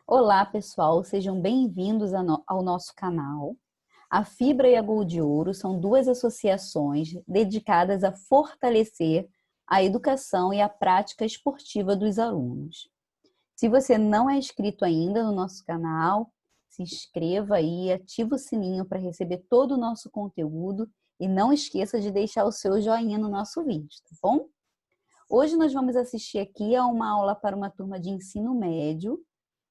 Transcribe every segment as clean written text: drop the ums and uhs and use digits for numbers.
Olá, pessoal, sejam bem-vindos ao nosso canal. A Fibra e a Gol de Ouro são duas associações dedicadas a fortalecer a educação e a prática esportiva dos alunos. Se você não é inscrito ainda no nosso canal, se inscreva aí, ativa o sininho para receber todo o nosso conteúdo e não esqueça de deixar o seu joinha no nosso vídeo, tá bom? Hoje nós vamos assistir aqui a uma aula para uma turma de ensino médio,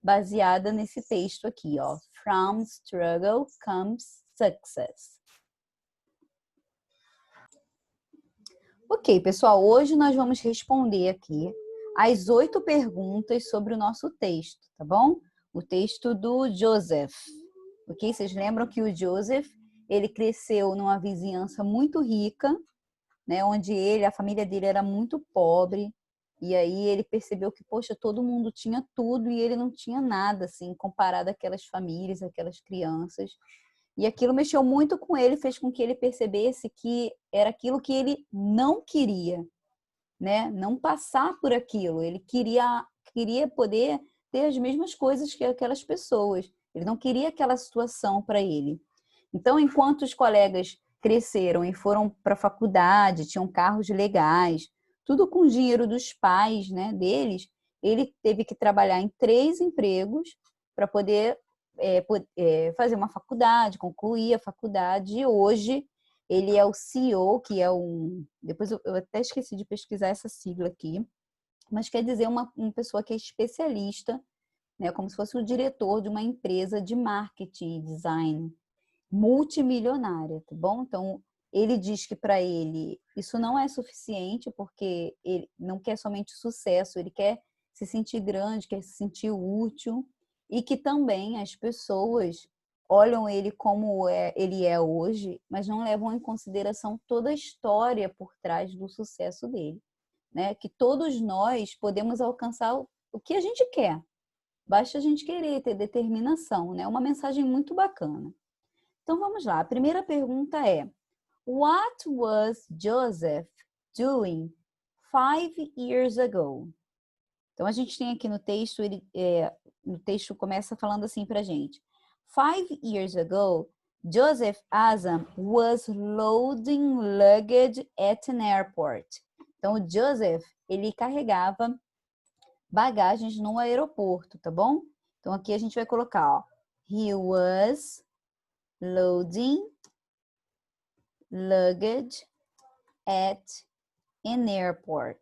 baseada nesse texto aqui, ó. From struggle comes success. Ok, pessoal, hoje nós vamos responder aqui as 8 perguntas sobre o nosso texto, tá bom? O texto do Joseph. Ok? Vocês lembram que o Joseph, ele cresceu numa vizinhança muito rica, né? Onde a família dele era muito pobre. E aí ele percebeu que, poxa, todo mundo tinha tudo e ele não tinha nada, assim, comparado àquelas famílias, àquelas crianças. E aquilo mexeu muito com ele, fez com que ele percebesse que era aquilo que ele não queria, né? Não passar por aquilo. Ele queria poder ter as mesmas coisas que aquelas pessoas. Ele não queria aquela situação para ele. Então, enquanto os colegas cresceram e foram para a faculdade, tinham carros legais, tudo com o dinheiro dos pais, né, deles, ele teve que trabalhar em 3 empregos para poder fazer uma faculdade, concluir a faculdade. E hoje ele é o CEO, que é um... Depois eu até esqueci de pesquisar essa sigla aqui, mas quer dizer uma pessoa que é especialista, né, como se fosse o diretor de uma empresa de marketing e design multimilionária, tá bom? Então, ele diz que para ele isso não é suficiente, porque ele não quer somente sucesso, ele quer se sentir grande, quer se sentir útil, e que também as pessoas olham ele como ele é hoje, mas não levam em consideração toda a história por trás do sucesso dele, né? Que todos nós podemos alcançar o que a gente quer, basta a gente querer, ter determinação, né? Uma mensagem muito bacana. Então vamos lá, a primeira pergunta é: What was Joseph doing 5 years ago? Então a gente tem aqui no texto, no texto começa falando assim pra gente: 5 years ago, Joseph Azam was loading luggage at an airport. Então o Joseph, ele carregava bagagens no aeroporto, tá bom? Então aqui a gente vai colocar, ó, he was loading luggage at an airport.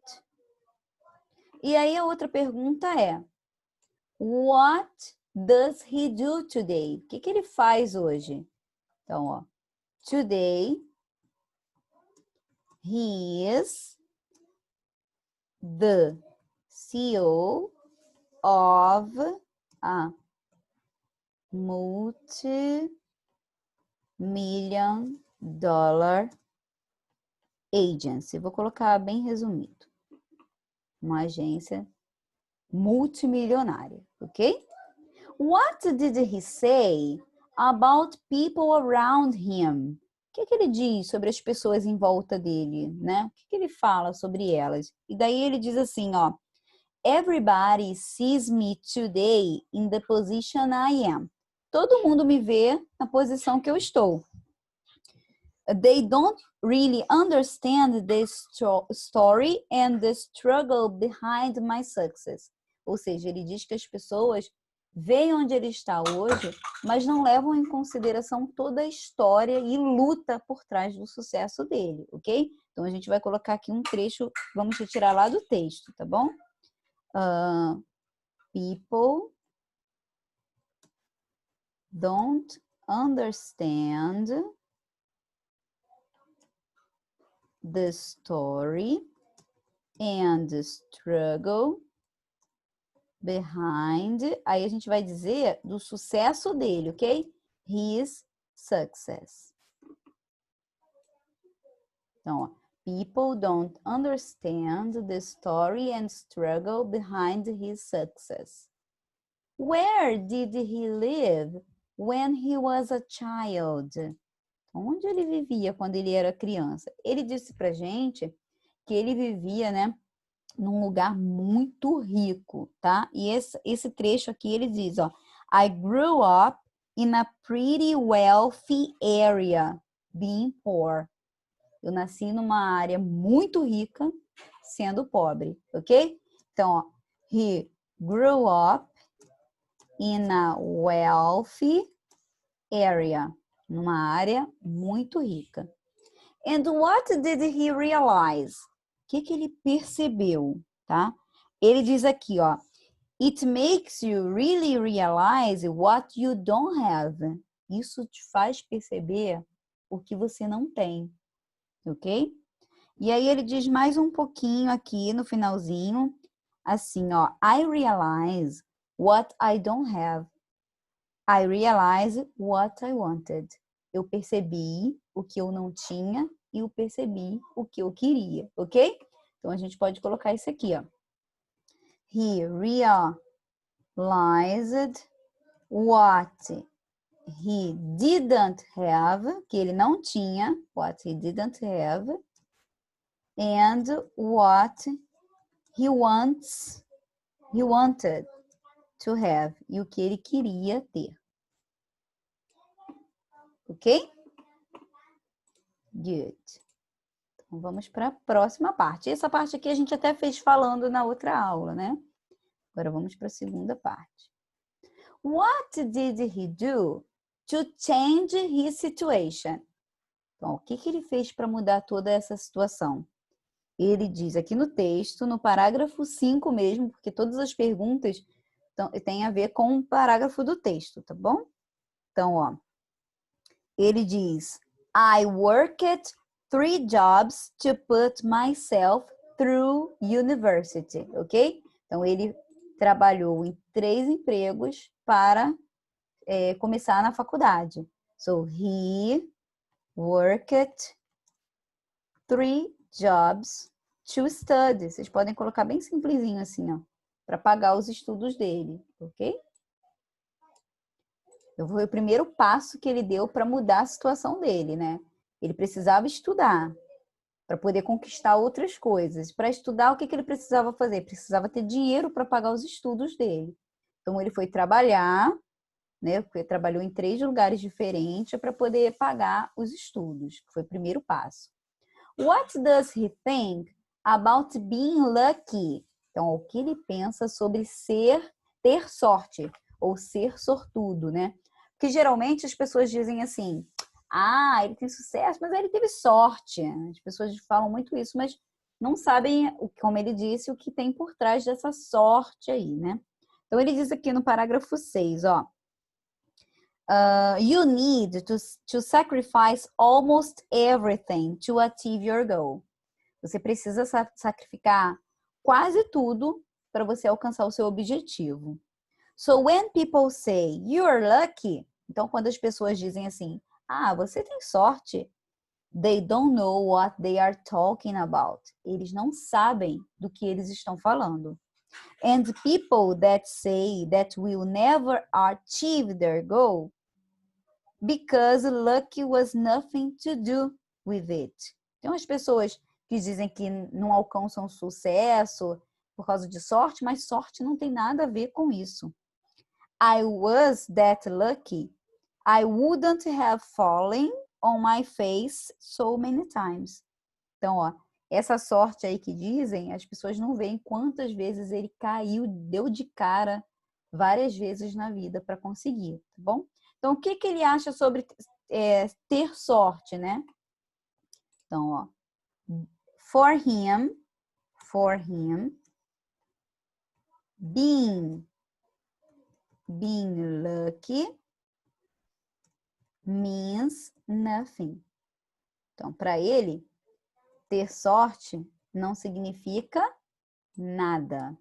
E aí a outra pergunta é: What does he do today? O que ele faz hoje? Então, ó, today he is the CEO of a multi-million-dollar agency. Vou colocar bem resumido. Uma agência multimilionária, ok? What did he say about people around him? O que ele diz sobre as pessoas em volta dele, né? O que ele fala sobre elas? E daí ele diz assim, ó: Everybody sees me today in the position I am. Todo mundo me vê na posição que eu estou. They don't really understand the story and the struggle behind my success. Ou seja, ele diz que as pessoas veem onde ele está hoje, mas não levam em consideração toda a história e luta por trás do sucesso dele, ok? Então a gente vai colocar aqui um trecho, vamos retirar lá do texto, tá bom? People don't understand the story and the struggle behind, aí a gente vai dizer do sucesso dele, ok? His success. Então, ó, people don't understand the story and struggle behind his success. Where did he live when he was a child? Onde ele vivia quando ele era criança? Ele disse pra gente que ele vivia, né, num lugar muito rico, tá? E esse trecho aqui ele diz, ó, I grew up in a pretty wealthy area, being poor. Eu nasci numa área muito rica, sendo pobre, ok? Então, ó, he grew up in a wealthy area, numa área muito rica. And what did he realize? O que ele percebeu, tá? Ele diz aqui, ó, it makes you really realize what you don't have. Isso te faz perceber o que você não tem, ok? E aí ele diz mais um pouquinho aqui no finalzinho, assim, ó, I realize what I don't have. I realize what I wanted. Eu percebi o que eu não tinha e eu percebi o que eu queria, ok? Então a gente pode colocar isso aqui, ó. He realized what he didn't have, que ele não tinha, what he didn't have, and what he wanted to have, e o que ele queria ter. Ok? Good. Então, vamos para a próxima parte. Essa parte aqui a gente até fez falando na outra aula, né? Agora vamos para a segunda parte. What did he do to change his situation? Então, o que ele fez para mudar toda essa situação? Ele diz aqui no texto, no parágrafo 5 mesmo, porque todas as perguntas têm a ver com o parágrafo do texto, tá bom? Então, ó, ele diz, I worked 3 jobs to put myself through university, ok? Então, ele trabalhou em 3 empregos para começar na faculdade. So, he worked 3 jobs to study. Vocês podem colocar bem simplesinho assim, ó, para pagar os estudos dele, ok? Foi o primeiro passo que ele deu para mudar a situação dele, né? Ele precisava estudar para poder conquistar outras coisas. Para estudar, o que ele precisava fazer? Precisava ter dinheiro para pagar os estudos dele. Então, ele foi trabalhar, né? Porque trabalhou em 3 lugares diferentes para poder pagar os estudos, que foi o primeiro passo. What does he think about being lucky? Então, o que ele pensa sobre ter sorte ou ser sortudo, né? Porque geralmente as pessoas dizem assim, ah, ele tem sucesso, mas ele teve sorte. As pessoas falam muito isso, mas não sabem, como ele disse, o que tem por trás dessa sorte aí, né? Então, ele diz aqui no parágrafo 6, ó. You need to sacrifice almost everything to achieve your goal. Você precisa sacrificar quase tudo para você alcançar o seu objetivo. So when people say you're lucky, então quando as pessoas dizem assim, ah, você tem sorte, they don't know what they are talking about. Eles não sabem do que eles estão falando. And people that say that will never achieve their goal because luck was nothing to do with it. Tem umas pessoas que dizem que não alcançam sucesso por causa de sorte, mas sorte não tem nada a ver com isso. I was that lucky. I wouldn't have fallen on my face so many times. Então, ó, essa sorte aí que dizem, as pessoas não veem quantas vezes ele caiu, deu de cara várias vezes na vida para conseguir, tá bom? Então, o que ele acha sobre ter sorte, né? Então, ó, for him, being lucky means nothing. Então, para ele, ter sorte não significa nada,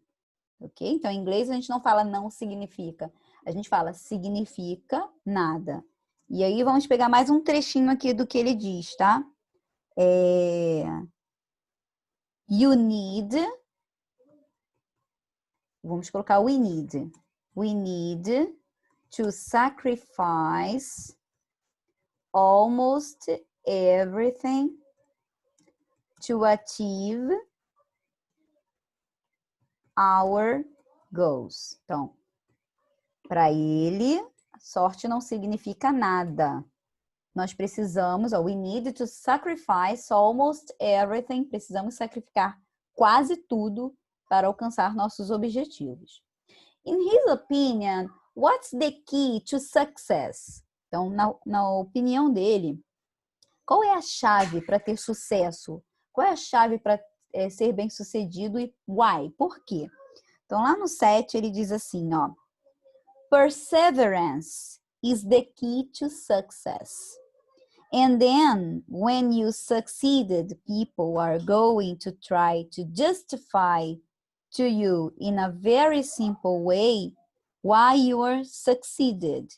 ok? Então, em inglês a gente não fala não significa, a gente fala significa nada. E aí vamos pegar mais um trechinho aqui do que ele diz, tá? You need, vamos colocar we need to sacrifice almost everything to achieve our goals. Então, para ele, sorte não significa nada. Nós precisamos, we need to sacrifice almost everything. Precisamos sacrificar quase tudo para alcançar nossos objetivos. In his opinion, what's the key to success? Então, na opinião dele, qual é a chave para ter sucesso? Qual é a chave para ser bem-sucedido e why? Por quê? Então, lá no 7, ele diz assim, ó. Perseverance is the key to success. And then, when you succeeded, people are going to try to justify to you in a very simple way why you succeeded.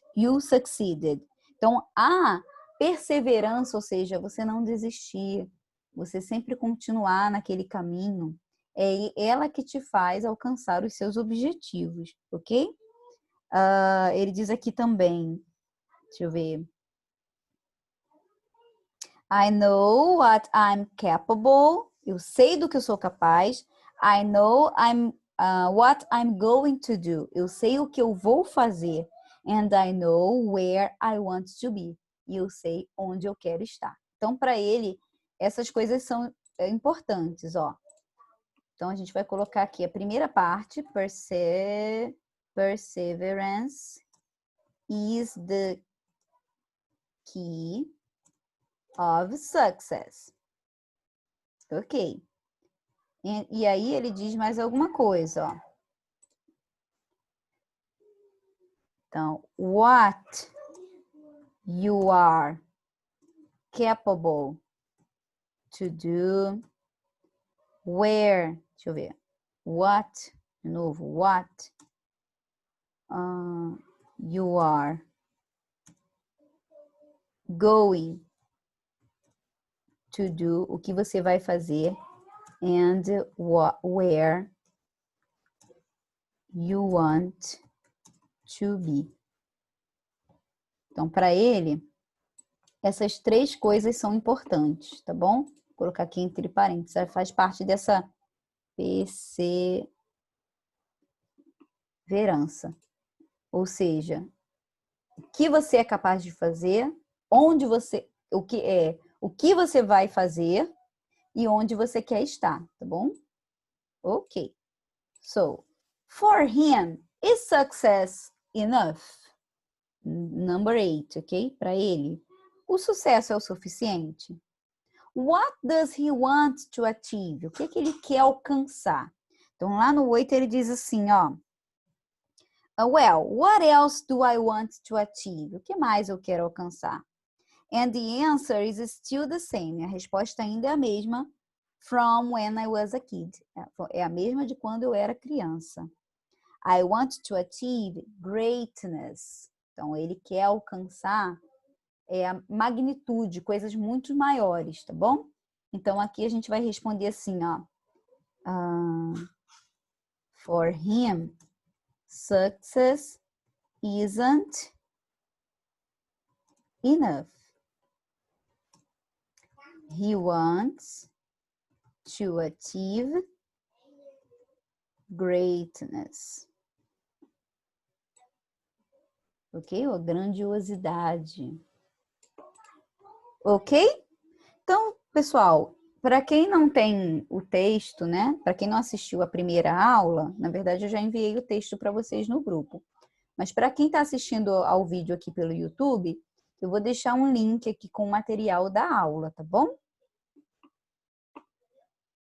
Então, a perseverança, ou seja, você não desistir, você sempre continuar naquele caminho, é ela que te faz alcançar os seus objetivos, ok? Ele diz aqui também, deixa eu ver. I know what I'm capable. Eu sei do que eu sou capaz. I know what I'm going to do. Eu sei o que eu vou fazer. And I know where I want to be. E eu sei onde eu quero estar. Então, para ele, essas coisas são importantes, ó. Então, a gente vai colocar aqui a primeira parte, perseverance is the key of success. Ok. E aí ele diz mais alguma coisa, ó. Então, what you are capable to do, where, deixa eu ver, what, de novo, what you are going to do, o que você vai fazer, and where you want to be. Então, para ele, essas três coisas são importantes, tá bom? Vou colocar aqui entre parênteses, faz parte dessa perseverança. Ou seja, o que você é capaz de fazer, o que você vai fazer e onde você quer estar, tá bom? Ok. So, for him, is success enough? Number 8, ok? Para ele, o sucesso é o suficiente? What does he want to achieve? O que ele quer alcançar? Então, lá no 8 ele diz assim, ó. Well, what else do I want to achieve? O que mais eu quero alcançar? And the answer is still the same. A resposta ainda é a mesma. From when I was a kid. É a mesma de quando eu era criança. I want to achieve greatness. Então, ele quer alcançar a magnitude, coisas muito maiores, tá bom? Então, aqui a gente vai responder assim, ó. For him, success isn't enough. He wants to achieve greatness. Ok? Ou grandiosidade. Ok? Então, pessoal, para quem não tem o texto, né? Para quem não assistiu a primeira aula, na verdade eu já enviei o texto para vocês no grupo. Mas para quem está assistindo ao vídeo aqui pelo YouTube, eu vou deixar um link aqui com o material da aula, tá bom?